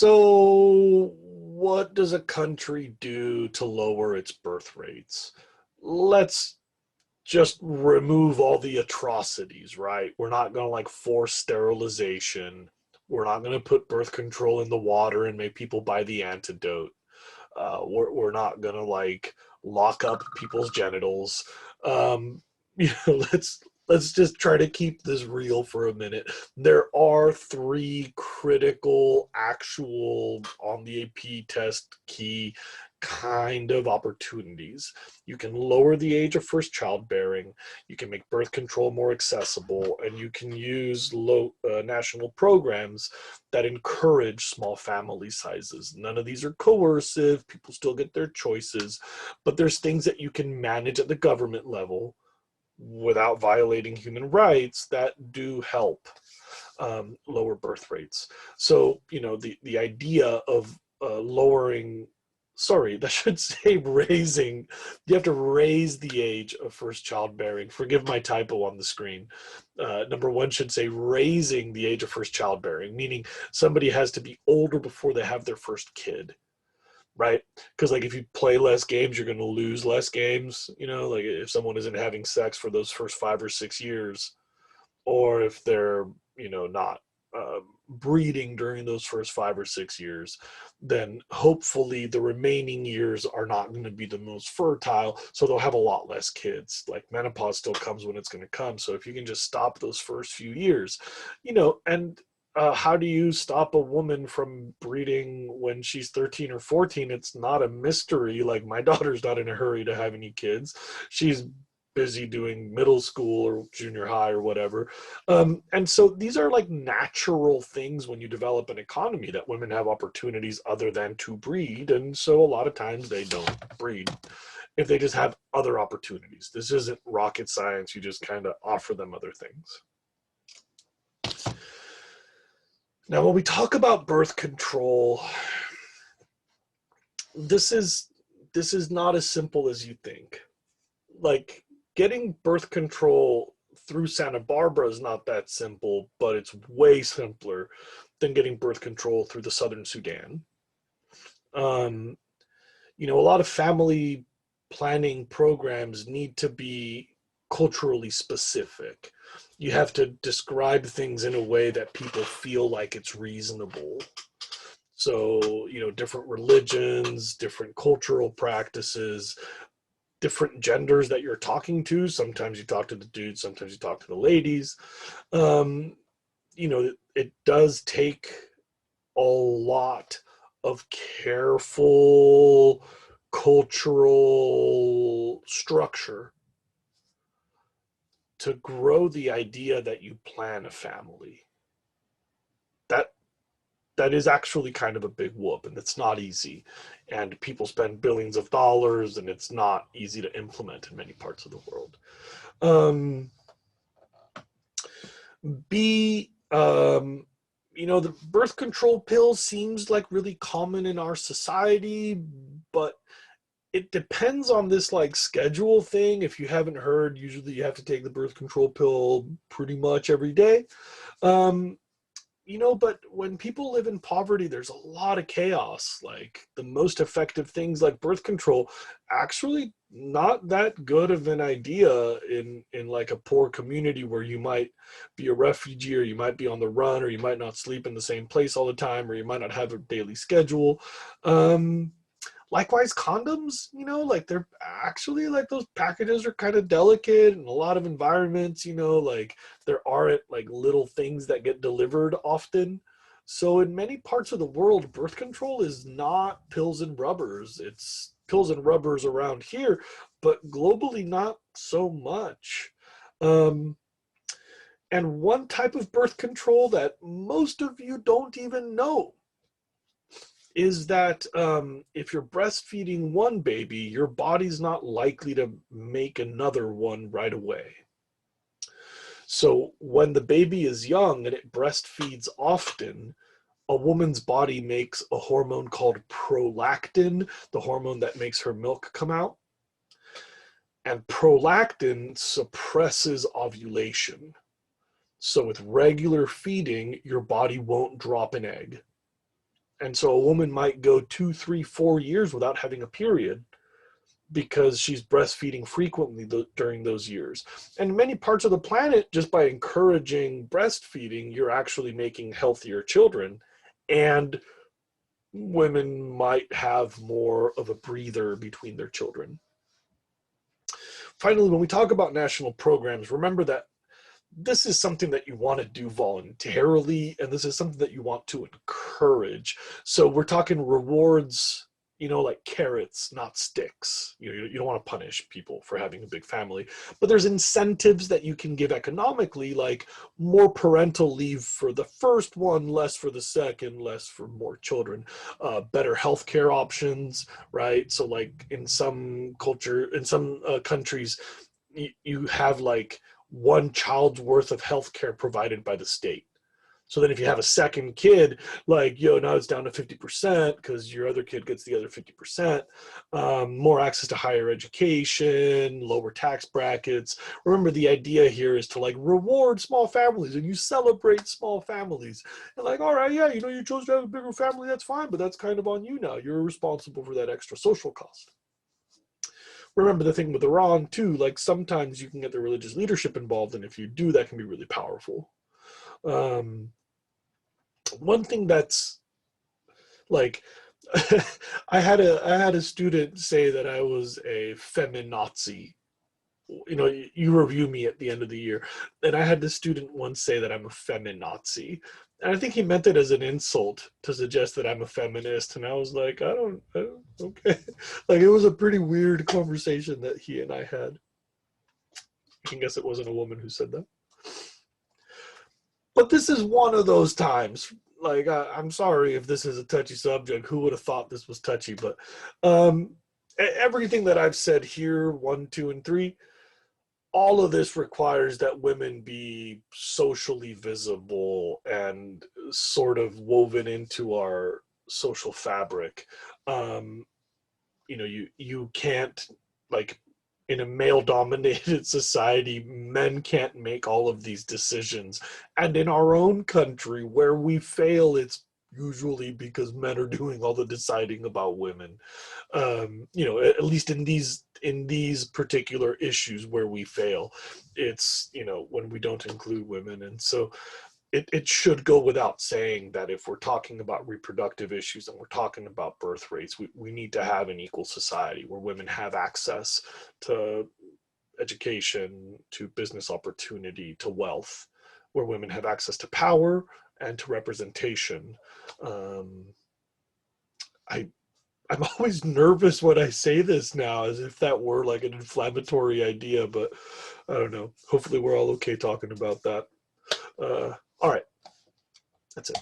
So, what does a country do to lower its birth rates? Let's just remove all the atrocities, right? We're not going to like force sterilization. We're not going to put birth control in the water and make people buy the antidote. We're not going to like lock up people's genitals. Um, let's just try to keep this real for a minute. There are three critical, actual on the AP test key kind of opportunities. You can lower the age of first childbearing, you can make birth control more accessible, and you can use national programs that encourage small family sizes. None of these are coercive, people still get their choices, but there's things that you can manage at the government level without violating human rights that do help lower birth rates. So, the idea of lowering, sorry, that should say raising, you have to raise the age of first childbearing. Forgive my typo on the screen. Number one should say raising the age of first childbearing, meaning somebody has to be older before they have their first kid, right? Because like if you play less games, you're going to lose less games. Like if someone isn't having sex for those first 5 or 6 years, or if they're not breeding during those first 5 or 6 years, then hopefully the remaining years are not going to be the most fertile, so they'll have a lot less kids. Like menopause still comes when it's going to come, so if you can just stop those first few years, and how do you stop a woman from breeding when she's 13 or 14? It's not a mystery. Like my daughter's not in a hurry to have any kids. She's busy doing middle school or junior high or whatever. And so these are like natural things when you develop an economy, that women have opportunities other than to breed. And so a lot of times they don't breed if they just have other opportunities. This isn't rocket science. You just kind of offer them other things. Now, when we talk about birth control, this is not as simple as you think. Like getting birth control through Santa Barbara is not that simple, but it's way simpler than getting birth control through the Southern Sudan. Um, a lot of family planning programs need to be culturally specific. You have to describe things in a way that people feel like it's reasonable. So, different religions, different cultural practices, different genders that you're talking to. Sometimes you talk to the dudes, sometimes you talk to the ladies. Um, it does take a lot of careful cultural structure to grow the idea that you plan a family. That that is actually kind of a big whoop, and it's not easy. And people spend billions of dollars, and it's not easy to implement in many parts of the world. Um, B, the birth control pill seems like really common in our society, but it depends on this like schedule thing. If you haven't heard, usually you have to take the birth control pill pretty much every day. Um, but when people live in poverty, there's a lot of chaos. Like the most effective things like birth control, actually not that good of an idea in like a poor community where you might be a refugee, or you might be on the run, or you might not sleep in the same place all the time, or you might not have a daily schedule. Um, Likewise, condoms, like they're actually like those packages are kind of delicate in a lot of environments, like there aren't like little things that get delivered often. So in many parts of the world, birth control is not pills and rubbers. It's pills and rubbers around here, but globally not so much. Um, and one type of birth control that most of you don't even know is that if you're breastfeeding one baby, your body's not likely to make another one right away. So when the baby is young and it breastfeeds often, a woman's body makes a hormone called prolactin, the hormone that makes her milk come out. And prolactin suppresses ovulation. So with regular feeding, your body won't drop an egg. And so a woman might go 2, 3, 4 years without having a period because she's breastfeeding frequently during those years. And in many parts of the planet, just by encouraging breastfeeding, you're actually making healthier children. And women might have more of a breather between their children. Finally, when we talk about national programs, remember that this is something that you want to do voluntarily, and this is something that you want to encourage. So we're talking rewards, like carrots, not sticks. You don't want to punish people for having a big family, but there's incentives that you can give economically, like more parental leave for the first one, less for the second, less for more children, better healthcare options, right? So like in some countries, you have like one child's worth of healthcare provided by the state. So then if you have a second kid, like, now it's down to 50% because your other kid gets the other 50%, more access to higher education, lower tax brackets. Remember, the idea here is to like reward small families, and you celebrate small families. And like, all right, yeah, you chose to have a bigger family, that's fine, but that's kind of on you now. You're responsible for that extra social cost. Remember the thing with Iran too, like sometimes you can get the religious leadership involved, and if you do, that can be really powerful. One thing that's like, I had a student say that I was a feminazi. You review me at the end of the year, and I had this student once say that I'm a feminazi, and I think he meant it as an insult to suggest that I'm a feminist, and I was like, okay. Like, it was a pretty weird conversation that he and I had. I guess it wasn't a woman who said that. But this is one of those times. Like, I'm sorry if this is a touchy subject. Who would have thought this was touchy? But everything that I've said here, 1, 2, and 3, all of this requires that women be socially visible and sort of woven into our social fabric. You can't, like, in a male-dominated society, men can't make all of these decisions. And in our own country, where we fail, it's usually because men are doing all the deciding about women. At least in these particular issues where we fail, it's when we don't include women. And so it should go without saying that if we're talking about reproductive issues and we're talking about birth rates, we need to have an equal society where women have access to education, to business opportunity, to wealth, where women have access to power and to representation. I'm always nervous when I say this now, as if that were like an inflammatory idea, but I don't know. Hopefully we're all okay talking about that. All right. That's it.